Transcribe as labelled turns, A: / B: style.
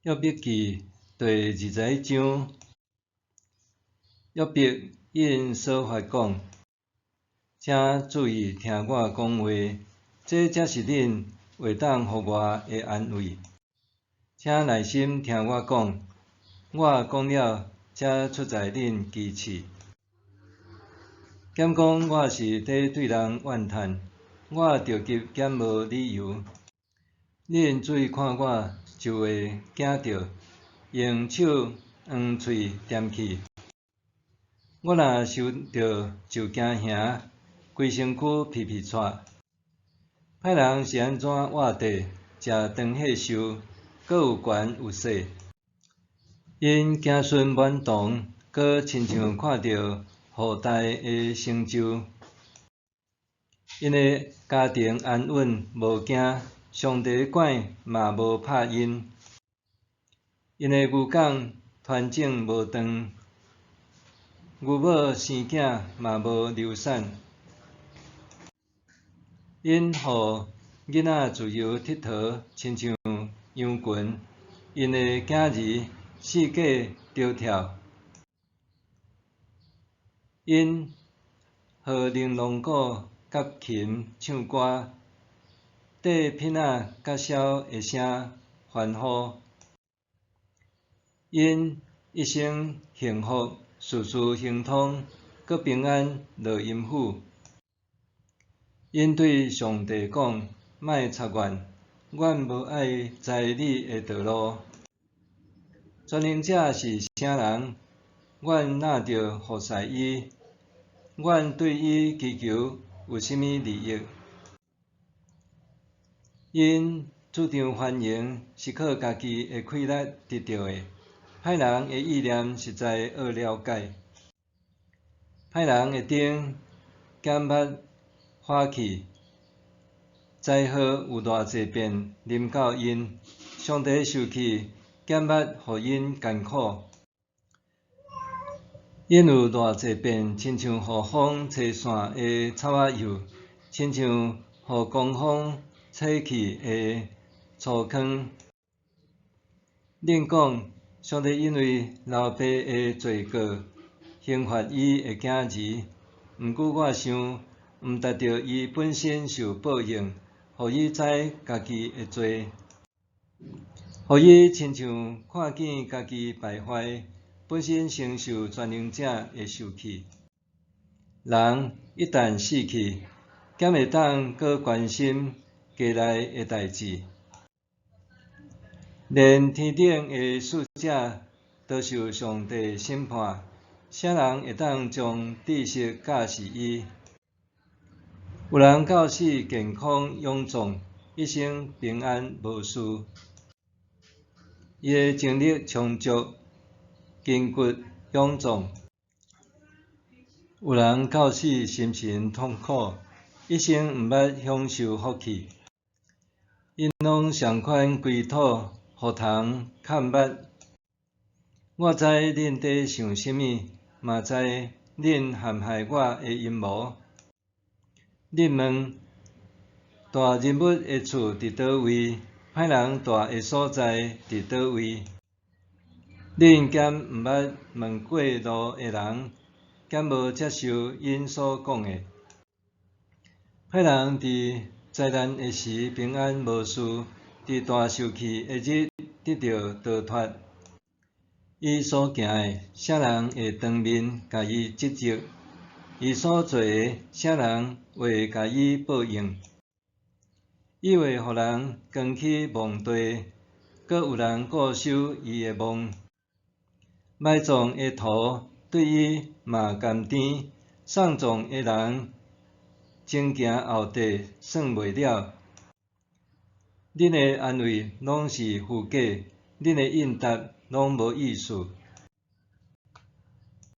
A: 约笔记第21章，约笔因所发讲，请注意听我讲话，这才是恁会当互我的安慰。请耐心听我讲，我讲了才出在恁支持。减讲我是伫对人怨叹，我着急减无理由。恁注意看我，就会惊着，用手黄喙掂去。我若受着就惊吓，规身躯皮皮喘。歹人是安怎活地，食长岁寿，阁有权有势？因子孙满堂，阁亲像看到后代的成就。因的家庭安稳，无惊。上帝管嘛无拍因，因的牛犅团整无断，牛母生囝嘛无流产，因予囡仔自由佚佗，亲像羊群。因的囝儿四界迢跳，因予玲珑鼓甲琴唱歌。缀片仔甲簫的声欢呼，因一生幸福，事事亨通，阁平安落阴府。因对上帝讲：莫插怨，阮无爱知你的道路。全能者是啥人？阮哪着服侍伊？阮对伊祈求有甚物利益？因主张欢迎是靠家己的气力得到的，歹人的意念实在好了解。歹人的顶减捌火气，灾祸有偌济遍临到因，上帝受气减捌互因艰苦。因有偌济遍，亲像互风吹散的草仔叶，亲像互狂风吹去的粗糠。恁讲，上帝因为老爸的罪过，刑罚伊的囝儿。毋过我想，毋达到伊本身受报应，互伊知家己的罪，互伊亲像看见家己败坏，本身承受全能者的受气。人一旦死去，敢会当阁关心家内的代志？连天顶的使者都受上帝审判，啥人会当将知识教示伊？有人到死健康勇壮，一生平安无事，伊的精力充足，筋骨勇壮。有人到死心神痛苦，一生毋捌享受福气。因拢上款归土，互虫砍捌。我知恁在想甚物，嘛知恁陷害我的阴谋。恁问大人物的厝伫倒位？歹人住的所在伫倒位？恁敢毋捌问过路的人？敢无接受因所讲的？歹人伫灾难的时平安无事，伫大受气的日得到逃脱。伊所行的，啥人会当面甲伊指责？伊所做的，啥人会甲伊报应？伊会互人扛起墓地，阁有人固守伊的墓。埋葬的土对伊嘛甘甜，送葬的人前行后退，算袂了。恁的安慰拢是虚假，恁的应答拢无意思。